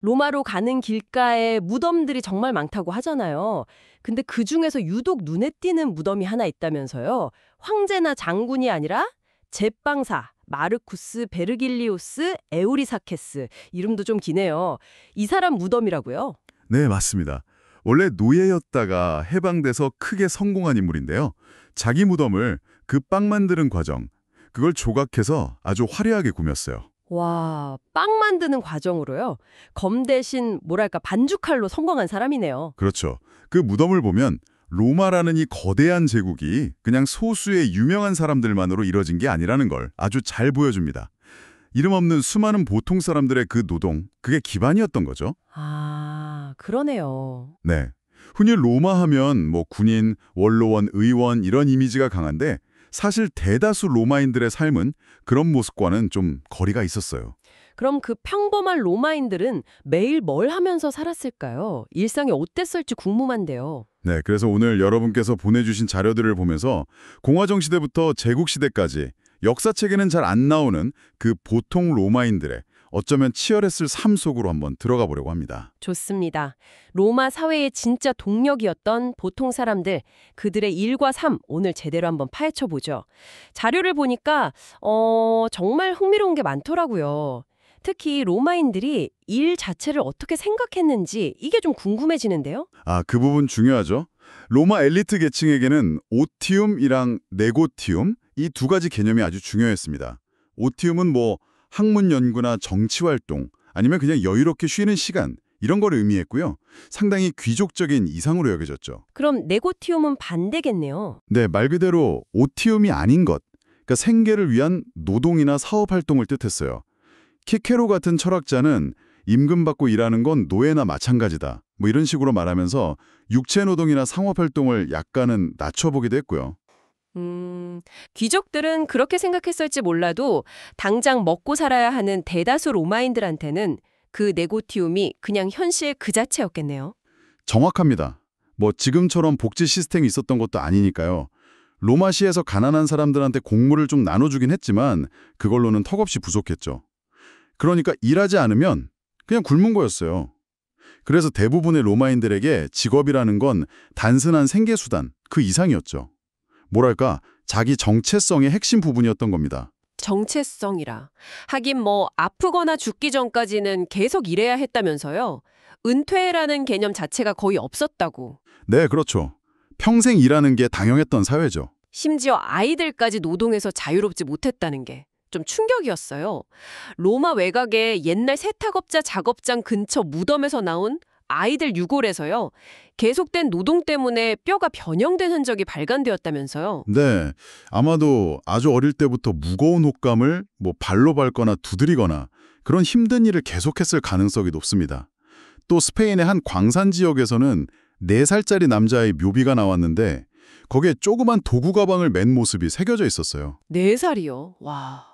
로마로 가는 길가에 무덤들이 정말 많다고 하잖아요. 근데 그중에서 유독 눈에 띄는 무덤이 하나 있다면서요. 황제나 장군이 아니라 제빵사 마르쿠스 베르길리우스 에우리사케스. 이름도 좀 기네요. 이 사람 무덤이라고요? 네, 맞습니다. 원래 노예였다가 해방돼서 크게 성공한 인물인데요. 자기 무덤을 그 빵 만드는 과정, 그걸 조각해서 아주 화려하게 꾸몄어요. 와, 빵 만드는 과정으로요? 검 대신 뭐랄까 반죽칼로 성공한 사람이네요. 그렇죠. 그 무덤을 보면 로마라는 이 거대한 제국이 그냥 소수의 유명한 사람들만으로 이뤄진 게 아니라는 걸 아주 잘 보여줍니다. 이름 없는 수많은 보통 사람들의 그 노동, 그게 기반이었던 거죠. 아, 그러네요. 네. 흔히 로마 하면 뭐 군인, 원로원, 의원 이런 이미지가 강한데 사실 대다수 로마인들의 삶은 그런 모습과는 좀 거리가 있었어요. 그럼 그 평범한 로마인들은 매일 뭘 하면서 살았을까요? 일상이 어땠을지 궁금한데요. 네, 그래서 오늘 여러분께서 보내주신 자료들을 보면서 공화정 시대부터 제국 시대까지 역사책에는 잘 안 나오는 그 보통 로마인들의 어쩌면 치열했을 삶 속으로 한번 들어가 보려고 합니다. 좋습니다. 로마 사회의 진짜 동력이었던 보통 사람들, 그들의 일과 삶, 오늘 제대로 한번 파헤쳐 보죠. 자료를 보니까 정말 흥미로운 게 많더라고요. 특히 로마인들이 일 자체를 어떻게 생각했는지 이게 좀 궁금해지는데요. 아, 그 부분 중요하죠. 로마 엘리트 계층에게는 오티움이랑 네고티움 이 두 가지 개념이 아주 중요했습니다. 오티움은 뭐 학문 연구나 정치 활동 아니면 그냥 여유롭게 쉬는 시간 이런 걸 의미했고요. 상당히 귀족적인 이상으로 여겨졌죠. 그럼 네고티움은 반대겠네요. 네, 말 그대로 오티움이 아닌 것, 그러니까 생계를 위한 노동이나 사업 활동을 뜻했어요. 키케로 같은 철학자는 임금 받고 일하는 건 노예나 마찬가지다. 뭐 이런 식으로 말하면서 육체 노동이나 상업 활동을 약간은 낮춰보기도 했고요. 귀족들은 그렇게 생각했을지 몰라도 당장 먹고 살아야 하는 대다수 로마인들한테는 그 네고티움이 그냥 현실 그 자체였겠네요. 정확합니다. 뭐 지금처럼 복지 시스템이 있었던 것도 아니니까요. 로마시에서 가난한 사람들한테 곡물을 좀 나눠주긴 했지만 그걸로는 턱없이 부족했죠. 그러니까 일하지 않으면 그냥 굶은 거였어요. 그래서 대부분의 로마인들에게 직업이라는 건 단순한 생계수단, 그 이상이었죠. 뭐랄까, 자기 정체성의 핵심 부분이었던 겁니다. 정체성이라. 하긴 뭐 아프거나 죽기 전까지는 계속 일해야 했다면서요. 은퇴라는 개념 자체가 거의 없었다고. 네, 그렇죠. 평생 일하는 게 당연했던 사회죠. 심지어 아이들까지 노동해서 자유롭지 못했다는 게 좀 충격이었어요. 로마 외곽의 옛날 세탁업자 작업장 근처 무덤에서 나온 아이들 유골에서요. 계속된 노동 때문에 뼈가 변형된 흔적이 발견되었다면서요. 네, 아마도 아주 어릴 때부터 무거운 옷감을 뭐 발로 밟거나 두드리거나 그런 힘든 일을 계속했을 가능성이 높습니다. 또 스페인의 한 광산 지역에서는 4살짜리 남자의 묘비가 나왔는데 거기에 조그만 도구 가방을 맨 모습이 새겨져 있었어요. 4살이요. 와.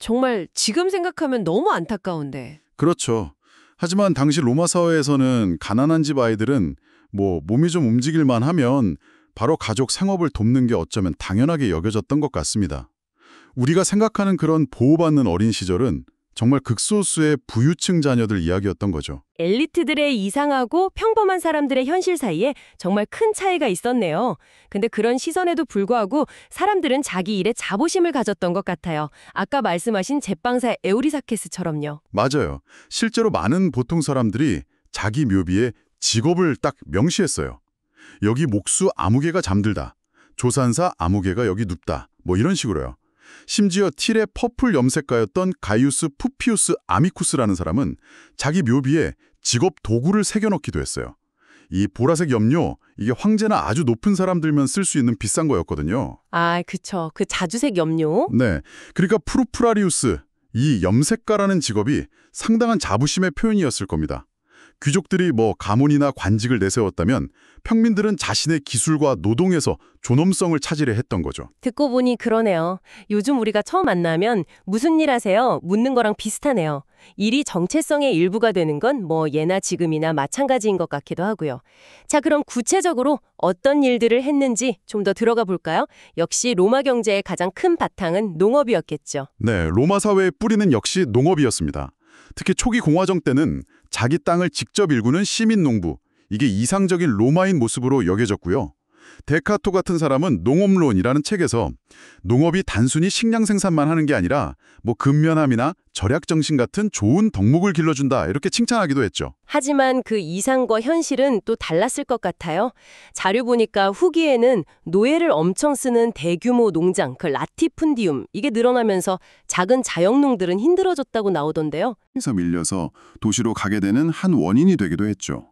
정말 지금 생각하면 너무 안타까운데. 그렇죠. 하지만 당시 로마 사회에서는 가난한 집 아이들은 뭐 몸이 좀 움직일만 하면 바로 가족 생업을 돕는 게 어쩌면 당연하게 여겨졌던 것 같습니다. 우리가 생각하는 그런 보호받는 어린 시절은 정말 극소수의 부유층 자녀들 이야기였던 거죠. 엘리트들의 이상하고 평범한 사람들의 현실 사이에 정말 큰 차이가 있었네요. 근데 그런 시선에도 불구하고 사람들은 자기 일에 자부심을 가졌던 것 같아요. 아까 말씀하신 제빵사 에우리사케스처럼요. 맞아요. 실제로 많은 보통 사람들이 자기 묘비에 직업을 딱 명시했어요. 여기 목수 아무개가 잠들다. 조산사 아무개가 여기 눕다. 뭐 이런 식으로요. 심지어 틸의 퍼플 염색가였던 가이우스 푸피우스 아미쿠스라는 사람은 자기 묘비에 직업 도구를 새겨넣기도 했어요. 이 보라색 염료, 이게 황제나 아주 높은 사람들만 쓸 수 있는 비싼 거였거든요. 아, 그쵸. 그 자주색 염료. 네, 그러니까 프루프라리우스, 이 염색가라는 직업이 상당한 자부심의 표현이었을 겁니다. 귀족들이 뭐 가문이나 관직을 내세웠다면 평민들은 자신의 기술과 노동에서 존엄성을 차지려 했던 거죠. 듣고 보니 그러네요. 요즘 우리가 처음 만나면 무슨 일 하세요? 묻는 거랑 비슷하네요. 일이 정체성의 일부가 되는 건 뭐 예나 지금이나 마찬가지인 것 같기도 하고요. 자, 그럼 구체적으로 어떤 일들을 했는지 좀 더 들어가 볼까요? 역시 로마 경제의 가장 큰 바탕은 농업이었겠죠. 네, 로마 사회의 뿌리는 역시 농업이었습니다. 특히 초기 공화정 때는 자기 땅을 직접 일구는 시민 농부, 이게 이상적인 로마인 모습으로 여겨졌고요. 데카토 같은 사람은 농업론이라는 책에서 농업이 단순히 식량 생산만 하는 게 아니라 뭐 근면함이나 절약 정신 같은 좋은 덕목을 길러준다 이렇게 칭찬하기도 했죠. 하지만 그 이상과 현실은 또 달랐을 것 같아요. 자료 보니까 후기에는 노예를 엄청 쓰는 대규모 농장, 그 라티푼디움, 이게 늘어나면서 작은 자영농들은 힘들어졌다고 나오던데요. 에서 밀려서 도시로 가게 되는 한 원인이 되기도 했죠.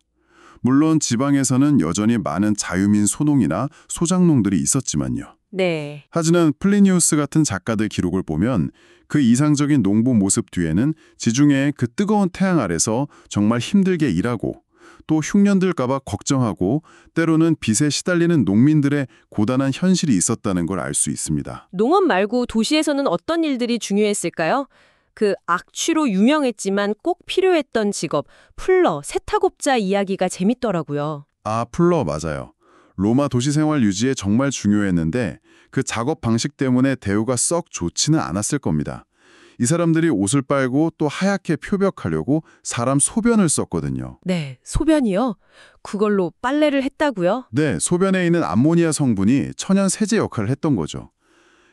물론 지방에서는 여전히 많은 자유민 소농이나 소작농들이 있었지만요. 네. 하지만 플리니우스 같은 작가들 기록을 보면 그 이상적인 농부 모습 뒤에는 지중해의 그 뜨거운 태양 아래서 정말 힘들게 일하고 또 흉년들까봐 걱정하고 때로는 빚에 시달리는 농민들의 고단한 현실이 있었다는 걸 알 수 있습니다. 농업 말고 도시에서는 어떤 일들이 중요했을까요? 그 악취로 유명했지만 꼭 필요했던 직업, 풀러, 세탁업자 이야기가 재밌더라고요. 아, 풀러 맞아요. 로마 도시 생활 유지에 정말 중요했는데 그 작업 방식 때문에 대우가 썩 좋지는 않았을 겁니다. 이 사람들이 옷을 빨고 또 하얗게 표벽하려고 사람 소변을 썼거든요. 네, 소변이요? 그걸로 빨래를 했다고요? 네, 소변에 있는 암모니아 성분이 천연 세제 역할을 했던 거죠.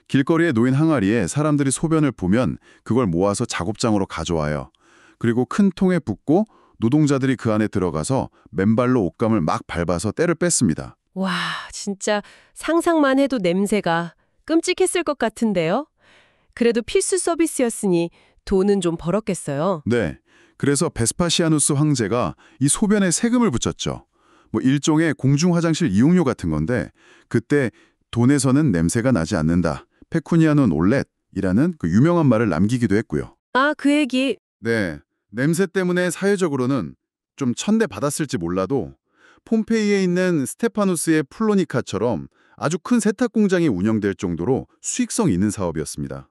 길거리에 놓인 항아리에 사람들이 소변을 보면 그걸 모아서 작업장으로 가져와요. 그리고 큰 통에 붓고 노동자들이 그 안에 들어가서 맨발로 옷감을 막 밟아서 때를 뺐습니다. 와, 진짜 상상만 해도 냄새가 끔찍했을 것 같은데요? 그래도 필수 서비스였으니 돈은 좀 벌었겠어요. 네, 그래서 베스파시아누스 황제가 이 소변에 세금을 붙였죠. 뭐 일종의 공중 화장실 이용료 같은 건데 그때 돈에서는 냄새가 나지 않는다. 페쿠니아논 올렛이라는 그 유명한 말을 남기기도 했고요. 아, 그 얘기. 네, 냄새 때문에 사회적으로는 좀 천대받았을지 몰라도 폼페이에 있는 스테파누스의 플로니카처럼 아주 큰 세탁 공장이 운영될 정도로 수익성 있는 사업이었습니다.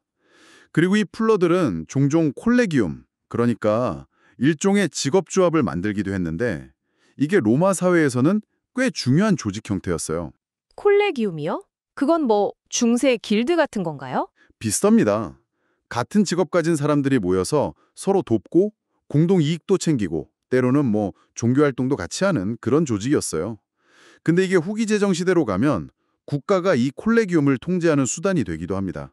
그리고 이 풀러들은 종종 콜레기움, 그러니까 일종의 직업조합을 만들기도 했는데 이게 로마 사회에서는 꽤 중요한 조직 형태였어요. 콜레기움이요? 그건 뭐 중세 길드 같은 건가요? 비슷합니다. 같은 직업 가진 사람들이 모여서 서로 돕고 공동 이익도 챙기고 때로는 뭐 종교활동도 같이 하는 그런 조직이었어요. 근데 이게 후기 제정 시대로 가면 국가가 이 콜레기움을 통제하는 수단이 되기도 합니다.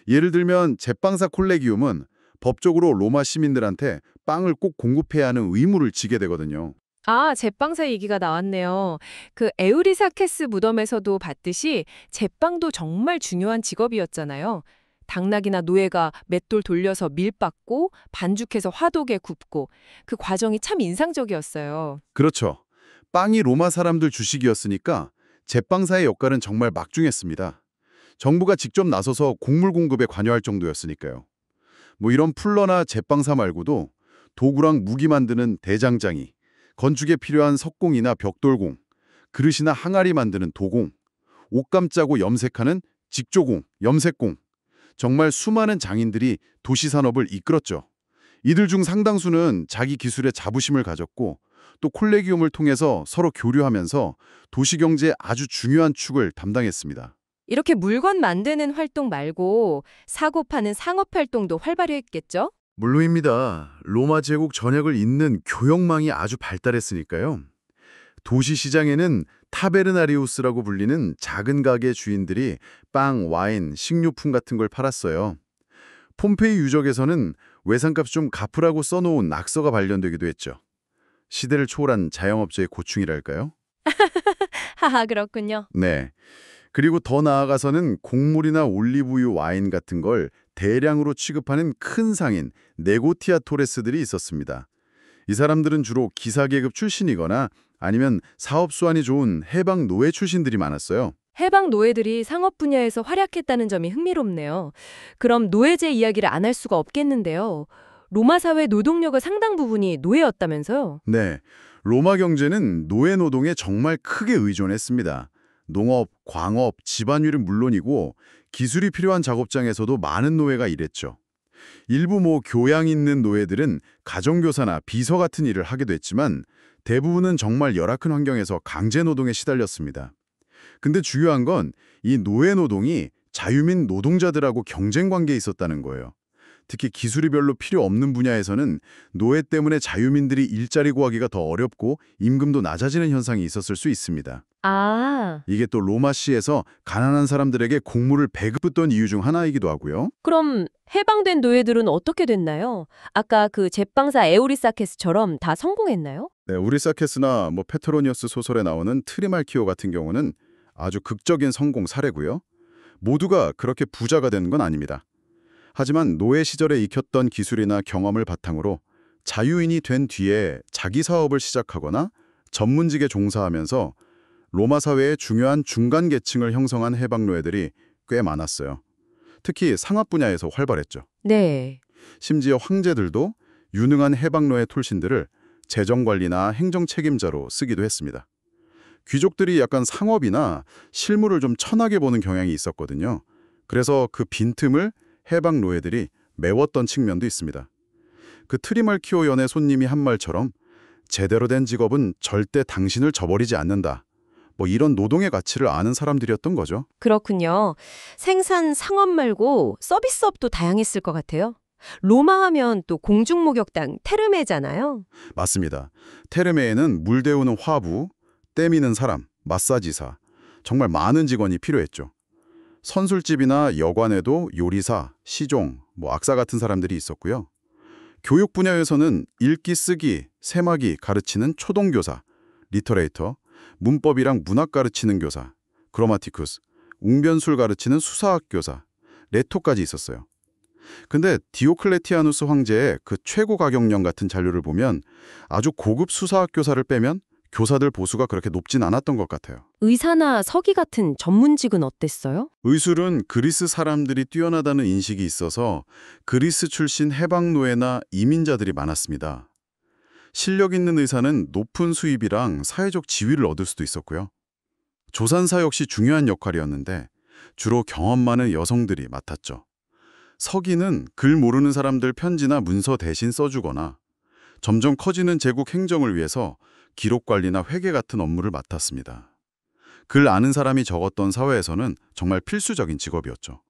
예를 들면 제빵사 콜레기움은 법적으로 로마 시민들한테 빵을 꼭 공급해야 하는 의무를 지게 되거든요. 아, 제빵사 얘기가 나왔네요. 그 에우리사케스 무덤에서도 봤듯이 제빵도 정말 중요한 직업이었잖아요. 당나귀나 노예가 맷돌 돌려서 밀 빻고 반죽해서 화독에 굽고 그 과정이 참 인상적이었어요. 그렇죠. 빵이 로마 사람들 주식이었으니까 제빵사의 역할은 정말 막중했습니다. 정부가 직접 나서서 곡물 공급에 관여할 정도였으니까요. 뭐 이런 풀러나 제빵사 말고도 도구랑 무기 만드는 대장장이, 건축에 필요한 석공이나 벽돌공, 그릇이나 항아리 만드는 도공, 옷감 짜고 염색하는 직조공, 염색공, 정말 수많은 장인들이 도시 산업을 이끌었죠. 이들 중 상당수는 자기 기술에 자부심을 가졌고 또 콜레기움을 통해서 서로 교류하면서 도시 경제의 아주 중요한 축을 담당했습니다. 이렇게 물건 만드는 활동 말고 사고 파는 상업 활동도 활발했겠죠? 물론입니다. 로마 제국 전역을 잇는 교역망이 아주 발달했으니까요. 도시 시장에는 타베르나리우스라고 불리는 작은 가게 주인들이 빵, 와인, 식료품 같은 걸 팔았어요. 폼페이 유적에서는 외상값 좀 갚으라고 써놓은 낙서가 발견되기도 했죠. 시대를 초월한 자영업자의 고충이랄까요? 하하, 그렇군요. 네. 그리고 더 나아가서는 곡물이나 올리브유, 와인 같은 걸 대량으로 취급하는 큰 상인 네고티아 토레스들이 있었습니다. 이 사람들은 주로 기사계급 출신이거나 아니면 사업 수완이 좋은 해방 노예 출신들이 많았어요. 해방 노예들이 상업 분야에서 활약했다는 점이 흥미롭네요. 그럼 노예제 이야기를 안 할 수가 없겠는데요. 로마 사회 노동력의 상당 부분이 노예였다면서요? 네. 로마 경제는 노예 노동에 정말 크게 의존했습니다. 농업, 광업, 집안일은 물론이고 기술이 필요한 작업장에서도 많은 노예가 일했죠. 일부 교양 있는 노예들은 가정교사나 비서 같은 일을 하기도 했지만 대부분은 정말 열악한 환경에서 강제 노동에 시달렸습니다. 근데 중요한 건 이 노예 노동이 자유민 노동자들하고 경쟁 관계에 있었다는 거예요. 특히 기술이 별로 필요 없는 분야에서는 노예 때문에 자유민들이 일자리 구하기가 더 어렵고 임금도 낮아지는 현상이 있었을 수 있습니다. 아, 이게 또 로마시에서 가난한 사람들에게 곡물을 배급했던 이유 중 하나이기도 하고요. 그럼 해방된 노예들은 어떻게 됐나요? 아까 그 제빵사 에우리사케스처럼 다 성공했나요? 네, 우리사케스나 페트로니어스 소설에 나오는 트리말키오 같은 경우는 아주 극적인 성공 사례고요. 모두가 그렇게 부자가 된 건 아닙니다. 하지만 노예 시절에 익혔던 기술이나 경험을 바탕으로 자유인이 된 뒤에 자기 사업을 시작하거나 전문직에 종사하면서 로마 사회의 중요한 중간 계층을 형성한 해방 노예들이 꽤 많았어요. 특히 상업 분야에서 활발했죠. 네. 심지어 황제들도 유능한 해방 노예 톨신들을 재정관리나 행정 책임자로 쓰기도 했습니다. 귀족들이 약간 상업이나 실무를 좀 천하게 보는 경향이 있었거든요. 그래서 그 빈틈을 해방 노예들이 메웠던 측면도 있습니다. 그 트리말키오 연의 손님이 한 말처럼 제대로 된 직업은 절대 당신을 저버리지 않는다. 이런 노동의 가치를 아는 사람들이었던 거죠. 그렇군요. 생산 상업 말고 서비스업도 다양했을 것 같아요. 로마 하면 또 공중목욕당 테르메잖아요. 맞습니다. 테르메에는 물 데우는 화부, 때 미는 사람, 마사지사, 정말 많은 직원이 필요했죠. 선술집이나 여관에도 요리사, 시종, 악사 같은 사람들이 있었고요. 교육 분야에서는 읽기, 쓰기, 세마기 가르치는 초등교사, 리터레이터, 문법이랑 문학 가르치는 교사, 그라마티쿠스, 웅변술 가르치는 수사학 교사, 레토까지 있었어요. 근데 디오클레티아누스 황제의 그 최고 가격령 같은 자료를 보면 아주 고급 수사학 교사를 빼면 교사들 보수가 그렇게 높진 않았던 것 같아요. 의사나 서기 같은 전문직은 어땠어요? 의술은 그리스 사람들이 뛰어나다는 인식이 있어서 그리스 출신 해방 노예나 이민자들이 많았습니다. 실력 있는 의사는 높은 수입이랑 사회적 지위를 얻을 수도 있었고요. 조산사 역시 중요한 역할이었는데 주로 경험 많은 여성들이 맡았죠. 서기는 글 모르는 사람들 편지나 문서 대신 써주거나 점점 커지는 제국 행정을 위해서 기록 관리나 회계 같은 업무를 맡았습니다. 글 아는 사람이 적었던 사회에서는 정말 필수적인 직업이었죠.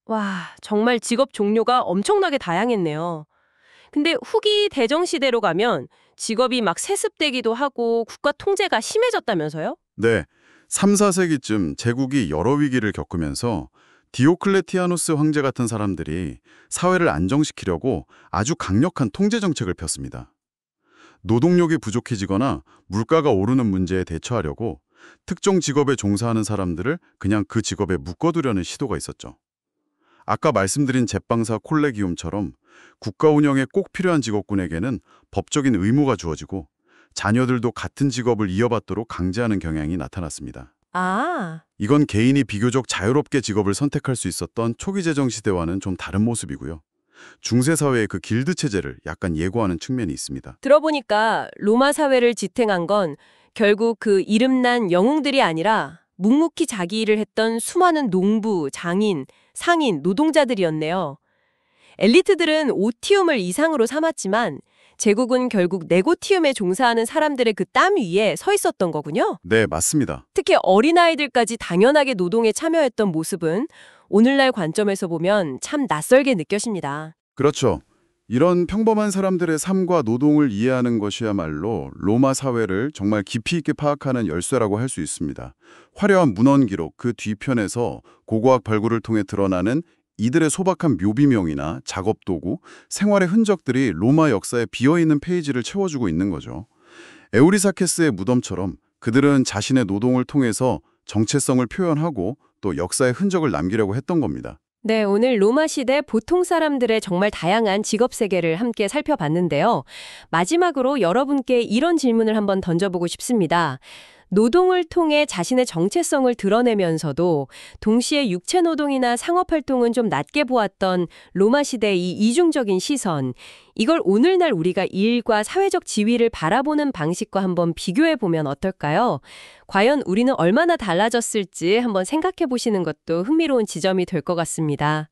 와, 정말 직업 종류가 엄청나게 다양했네요. 근데 후기 대정시대로 가면 직업이 막 세습되기도 하고 국가 통제가 심해졌다면서요? 네, 3, 4세기쯤 제국이 여러 위기를 겪으면서 디오클레티아누스 황제 같은 사람들이 사회를 안정시키려고 아주 강력한 통제 정책을 폈습니다. 노동력이 부족해지거나 물가가 오르는 문제에 대처하려고 특정 직업에 종사하는 사람들을 그냥 그 직업에 묶어두려는 시도가 있었죠. 아까 말씀드린 제빵사 콜레기움처럼 국가 운영에 꼭 필요한 직업군에게는 법적인 의무가 주어지고 자녀들도 같은 직업을 이어받도록 강제하는 경향이 나타났습니다. 아, 이건 개인이 비교적 자유롭게 직업을 선택할 수 있었던 초기 제정 시대와는 좀 다른 모습이고요. 중세 사회의 그 길드 체제를 약간 예고하는 측면이 있습니다. 들어보니까 로마 사회를 지탱한 건 결국 그 이름난 영웅들이 아니라 묵묵히 자기 일을 했던 수많은 농부, 장인, 상인, 노동자들이었네요. 엘리트들은 오티움을 이상으로 삼았지만 제국은 결국 네고티움에 종사하는 사람들의 그 땀 위에 서 있었던 거군요. 네, 맞습니다. 특히 어린아이들까지 당연하게 노동에 참여했던 모습은 오늘날 관점에서 보면 참 낯설게 느껴집니다. 그렇죠. 이런 평범한 사람들의 삶과 노동을 이해하는 것이야말로 로마 사회를 정말 깊이 있게 파악하는 열쇠라고 할 수 있습니다. 화려한 문헌 기록 그 뒤편에서 고고학 발굴을 통해 드러나는 이들의 소박한 묘비명이나 작업 도구, 생활의 흔적들이 로마 역사의 비어있는 페이지를 채워주고 있는 거죠. 에우리사케스의 무덤처럼 그들은 자신의 노동을 통해서 정체성을 표현하고 또 역사의 흔적을 남기려고 했던 겁니다. 네, 오늘 로마 시대 보통 사람들의 정말 다양한 직업 세계를 함께 살펴봤는데요. 마지막으로 여러분께 이런 질문을 한번 던져보고 싶습니다. 노동을 통해 자신의 정체성을 드러내면서도 동시에 육체 노동이나 상업 활동은 좀 낮게 보았던 로마 시대의 이 이중적인 시선, 이걸 오늘날 우리가 일과 사회적 지위를 바라보는 방식과 한번 비교해 보면 어떨까요? 과연 우리는 얼마나 달라졌을지 한번 생각해 보시는 것도 흥미로운 지점이 될 것 같습니다.